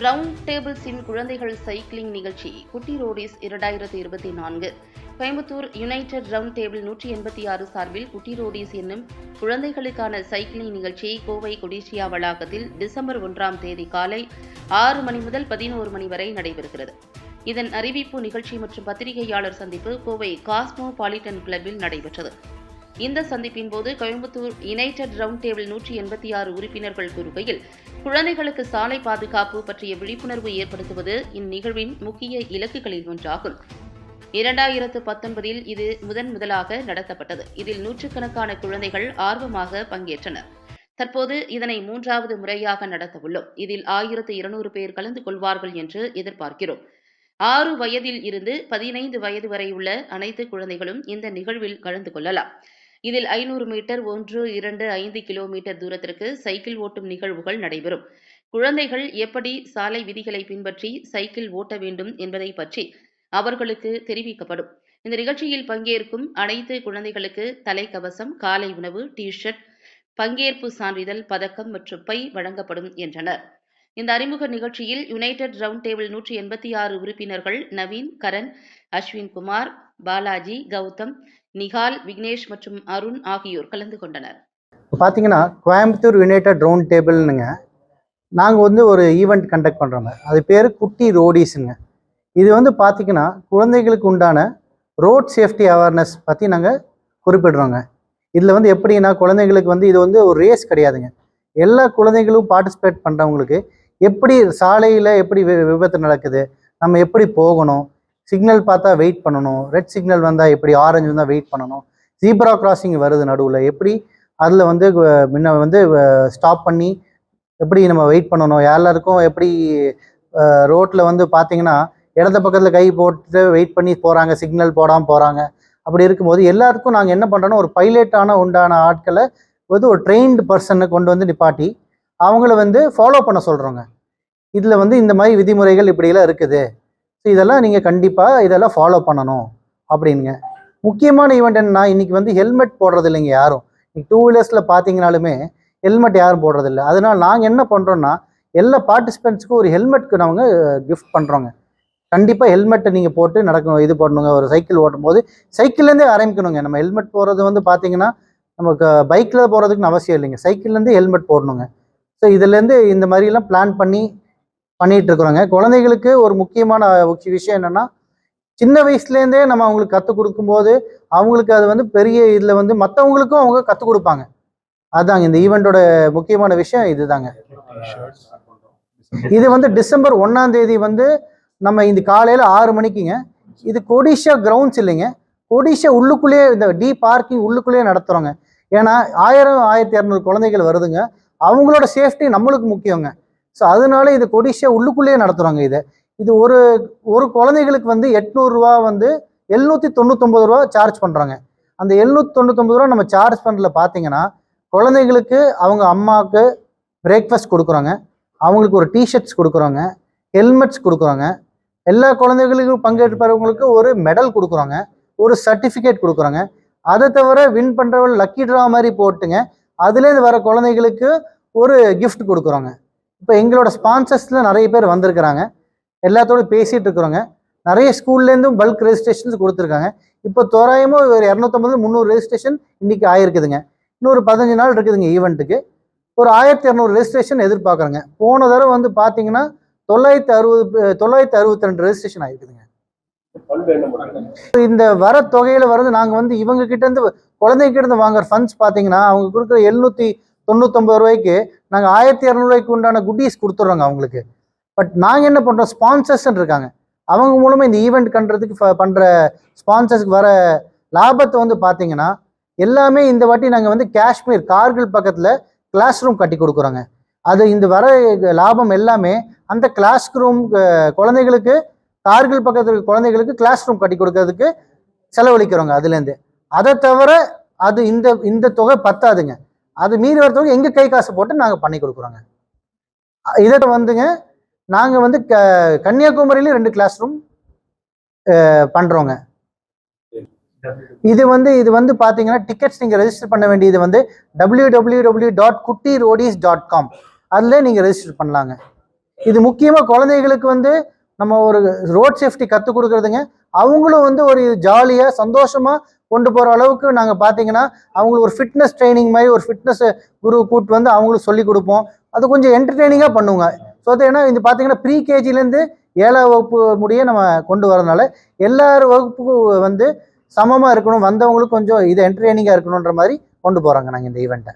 Round டேபிள்ஸின் குழந்தைகள் cycling நிகழ்ச்சி குட்டி Rhodes 2024 Coimbatore United round table 186 சார்பில் குட்டி ரோடிஸ் என்னும் குழந்தைகளுக்கான சைக்கிளிங் நிகழ்ச்சி கோவை கொடிசியா வளாகத்தில் டிசம்பர் 1ஆம் தேதி காலை 6 மணி முதல் 11 மணி வரை நடைபெறுகிறது. இதன் அறிவிப்பு நிகழ்ச்சி மற்றும் பத்திரிகையாளர் சந்திப்பு கோவை காஸ்மோபாலிட்டன் கிளப்பில் நடைபெற்றது. இந்த சந்திப்பின் போது கோயம்புத்தூர் யுனைடெட் ரவுண்ட் டேபிள் 186 உறுப்பினர்கள் கூறுகையில், குழந்தைகளுக்கு சாலை பாதுகாப்பு பற்றிய விழிப்புணர்வு ஏற்படுத்துவது இந்நிகழ்வின் முக்கிய இலக்குகளில் ஒன்றாகும். 2019இல் இது முதலாக நடத்தப்பட்டது. இதில் நூற்றுக்கணக்கான குழந்தைகள் ஆர்வமாக பங்கேற்றனர். தற்போது இதனை 3வது முறையாக நடத்தவுள்ளோம். இதில் 1200 பேர் கலந்து கொள்வார்கள் என்று எதிர்பார்க்கிறோம். 6 வயதில் இருந்து 15 வயது வரை உள்ள அனைத்து குழந்தைகளும் இந்த நிகழ்வில் கலந்து கொள்ளலாம். இதில் 500 மீட்டர் 1, 2, 5 கிலோமீட்டர் தூரத்திற்கு சைக்கிள் ஓட்டும் நிகழ்வுகள் நடைபெறும். குழந்தைகள் எப்படி சாலை விதிகளை பின்பற்றி சைக்கிள் ஓட்ட வேண்டும் என்பதை பற்றி அவர்களுக்கு தெரிவிக்கப்படும். இந்த நிகழ்ச்சியில் பங்கேற்கும் அனைத்து குழந்தைகளுக்கு தலைக்கவசம், காலை உணவு, டி-ஷர்ட், பங்கேற்பு சான்றிதழ், பதக்கம் மற்றும் பை வழங்கப்படும் என்றனர். இந்த அறிமுக நிகழ்ச்சியில் யுனைடெட் ரவுண்ட் டேபிள் 186 உறுப்பினர்கள் நவீன், கரண், அஸ்வின் குமார், பாலாஜி, கௌதம், நிகால், விக்னேஷ் மற்றும் அருண் ஆகியோர் கலந்து கொண்டனர். பார்த்தீங்கன்னா கோயம்புத்தூர் யுனைடெட் ரவுண்ட் டேபிள்னுங்க, நாங்கள் ஒரு ஈவெண்ட் கண்டக்ட் பண்ணுறோங்க. அது பேர் குட்டி ரோடிஸுங்க. இது பார்த்தீங்கன்னா குழந்தைகளுக்கு உண்டான ரோட் சேஃப்டி அவேர்னஸ் பற்றி நாங்கள் குறிப்பிடுறோங்க. இதில் எப்படின்னா குழந்தைங்களுக்கு இது ஒரு ரேஸ் கிடையாதுங்க. எல்லா குழந்தைகளும் பார்ட்டிசிபேட் பண்ணுறவங்களுக்கு எப்படி சாலையில் எப்படி விபத்து நடக்குது, நம்ம எப்படி போகணும், சிக்னல் பார்த்தா வெயிட் பண்ணணும், ரெட் சிக்னல் வந்தால் எப்படி, ஆரஞ்சு வந்தால் வெயிட் பண்ணணும், ஜீப்ரா கிராசிங் வருது நடுவில் எப்படி அதில் முன்ன ஸ்டாப் பண்ணி எப்படி நம்ம வெயிட் பண்ணணும், எல்லாருக்கும் எப்படி ரோட்டில் பார்த்தீங்கன்னா இடது பக்கத்தில் கை போட்டு வெயிட் பண்ணி போகிறாங்க, சிக்னல் போடாமல் போகிறாங்க. அப்படி இருக்கும்போது எல்லாருக்கும் நாங்கள் என்ன பண்ணுறோன்னா ஒரு பைலட்டான உண்டான ஆட்களை ஒரு ட்ரெயின்டு பர்சனை கொண்டு நிப்பாட்டி அவங்கள ஃபாலோ பண்ண சொல்கிறோங்க. இதில் இந்த மாதிரி விதிமுறைகள் இப்படியெல்லாம் இருக்குது, ஸோ இதெல்லாம் நீங்கள் கண்டிப்பாக இதெல்லாம் ஃபாலோ பண்ணணும் அப்படின்ங்க. முக்கியமான ஈவெண்ட் என்னன்னா, இன்றைக்கி ஹெல்மெட் போடுறது இல்லைங்க யாரும். இன்னைக்கு 2 வீலர்ஸில் பார்த்தீங்கனாலுமே ஹெல்மெட் யாரும் போடுறதில்ல. அதனால் நாங்கள் என்ன பண்ணுறோன்னா எல்லா பார்ட்டிசிபெண்ட்ஸுக்கும் ஒரு ஹெல்மெட்க்கு நாங்கள் கிஃப்ட் பண்ணுறோங்க. கண்டிப்பாக ஹெல்மெட்டை நீங்கள் போட்டு நடக்கணும், இது பண்ணணுங்க. ஒரு சைக்கிள் ஓட்டும் போது சைக்கிள்லேருந்தே ஆரம்பிக்கணுங்க. நம்ம ஹெல்மெட் போடுறது பார்த்தீங்கன்னா நமக்கு பைக்கில் போகிறதுக்குன்னு அவசியம் இல்லைங்க, சைக்கிள்லேருந்து ஹெல்மெட் போடணுங்க. ஸோ இதுலேருந்து இந்த மாதிரிலாம் பிளான் பண்ணிகிட்ருக்குறோங்க. குழந்தைகளுக்கு ஒரு முக்கியமான விஷயம் என்னென்னா, சின்ன வயசுலேருந்தே நம்ம அவங்களுக்கு கற்றுக் கொடுக்கும்போது அவங்களுக்கு அது பெரிய இதில் மற்றவங்களுக்கும் அவங்க கற்றுக் கொடுப்பாங்க. அதுதாங்க இந்த ஈவெண்ட்டோட முக்கியமான விஷயம் இதுதாங்க. இது டிசம்பர் 1ஆம் தேதி நம்ம இந்த காலையில் 6 மணிக்குங்க. இது கொடிஷா கிரவுண்ட்ஸ் இல்லைங்க, கொடிஷா உள்ளுக்குள்ளேயே இந்த டி பார்க்கிங் உள்ளுக்குள்ளேயே நடத்துகிறோங்க. ஏன்னா 1000-1200 குழந்தைகள் வருதுங்க, அவங்களோட சேஃப்டி நம்மளுக்கு முக்கியங்க. ஸோ அதனால இது கொடிஷா உள்ளுக்குள்ளேயே நடத்துகிறோங்க. இது ஒரு குழந்தைகளுக்கு 800 ரூபா 799 ரூபா சார்ஜ் பண்ணுறாங்க. அந்த 799 ரூபா நம்ம சார்ஜ் பண்ணுறதுல பார்த்தீங்கன்னா குழந்தைகளுக்கு அவங்க அம்மாவுக்கு பிரேக்ஃபாஸ்ட் கொடுக்குறோங்க, அவங்களுக்கு ஒரு டிஷர்ட்ஸ் கொடுக்குறோங்க, ஹெல்மெட்ஸ் கொடுக்குறோங்க, எல்லா குழந்தைகளுக்கும் பங்கேற்பவங்களுக்கு ஒரு மெடல் கொடுக்குறோங்க, ஒரு சர்டிஃபிகேட் கொடுக்குறோங்க. அதை தவிர வின் பண்ணுறவங்க லக்கி ட்ரா மாதிரி போட்டுங்க அதுலேருந்து வர குழந்தைகளுக்கு ஒரு கிஃப்ட் கொடுக்குறோங்க. இப்போ எங்களோட ஸ்பான்சர்ஸில் நிறைய பேர் வந்திருக்கிறாங்க, எல்லாத்தோடு பேசிகிட்டு இருக்கிறோங்க. நிறைய ஸ்கூல்லேருந்தும் பல்க் ரெஜிஸ்ட்ரேஷன்ஸ் கொடுத்துருக்காங்க. இப்போ தோராயமாக ஒரு 250-300 ரெஜிஸ்ட்ரேஷன் இன்றைக்கி ஆகிருக்குதுங்க. இன்னொரு 15 நாள் இருக்குதுங்க ஈவெண்ட்டுக்கு. ஒரு 1200 ரெஜிஸ்ட்ரேஷன் எதிர்பார்க்குறேங்க. போன தடவை பார்த்தீங்கன்னா 962 ரெஜிஸ்ட்ரேஷன் ஆகிருக்குதுங்க. இந்த வர தொகையில் நாங்கள் இவங்க கிட்டேருந்து குழந்தைகிட்ட வாங்குற ஃபண்ட்ஸ் பார்த்தீங்கன்னா அவங்க கொடுக்குற 799 ரூபாய்க்கு நாங்கள் 1200 ரூபாய்க்கு உண்டான குட்டீஸ் கொடுத்துட்றோங்க அவங்களுக்கு. பட் நாங்கள் என்ன பண்ணுறோம், ஸ்பான்சர்ஸ்ன்னு இருக்காங்க, அவங்க மூலமாக இந்த ஈவெண்ட் பண்ணுற ஸ்பான்சர்ஸ்க்கு வர லாபத்தை பார்த்தீங்கன்னா எல்லாமே இந்த வாட்டி நாங்கள் காஷ்மீர் கார்கில் பக்கத்தில் கிளாஸ் ரூம் கட்டி கொடுக்குறோங்க. அது இந்த வர லாபம் எல்லாமே அந்த கிளாஸ் ரூம் குழந்தைகளுக்கு, கார்கில் பக்கத்தில் குழந்தைகளுக்கு கிளாஸ் ரூம் கட்டி கொடுக்கறதுக்கு செலவழிக்கிறோங்க அதுலேருந்து. அதை தவிர அது இந்த தொகை பத்தாதுங்க, அது மீறி வர தொகை எங்கள் கை காசு போட்டு நாங்கள் பண்ணி கொடுக்குறோங்க. இதை நாங்கள் கன்னியாகுமரியில 2 கிளாஸ் ரூம் பண்ணுறோங்க. இது பார்த்தீங்கன்னா டிக்கெட்ஸ் நீங்கள் ரெஜிஸ்டர் பண்ண வேண்டியது www.kuttiroadies.com அதில் நீங்கள் ரெஜிஸ்டர் பண்ணலாங்க. இது முக்கியமாக குழந்தைகளுக்கு வந்து நம்ம ஒரு ரோட் சேஃப்டி கற்றுக் கொடுக்குறதுங்க. அவங்களும் வந்து ஒரு ஜாலியாக சந்தோஷமாக கொண்டு போகிற அளவுக்கு நாங்கள் பார்த்தீங்கன்னா அவங்களுக்கு ஒரு ஃபிட்னஸ் ட்ரைனிங் மாதிரி ஒரு ஃபிட்னஸ் குரு கூப்பிட்டு வந்து அவங்களுக்கு சொல்லி கொடுப்போம். அது கொஞ்சம் என்டர்டெய்னிங்காக பண்ணுவோங்க. ஸோ அது ஏன்னா இது பார்த்தீங்கன்னா ப்ரீகேஜிலேருந்து 7ஆம் வகுப்பு முடிய நம்ம கொண்டு வரதுனால எல்லார் வகுப்புக்கும் வந்து சமமாக இருக்கணும், வந்தவங்களுக்கு கொஞ்சம் இது என்டர்டெய்னிங்காக இருக்கணுன்ற மாதிரி கொண்டு போகிறாங்க நாங்கள் இந்த ஈவெண்ட்டை.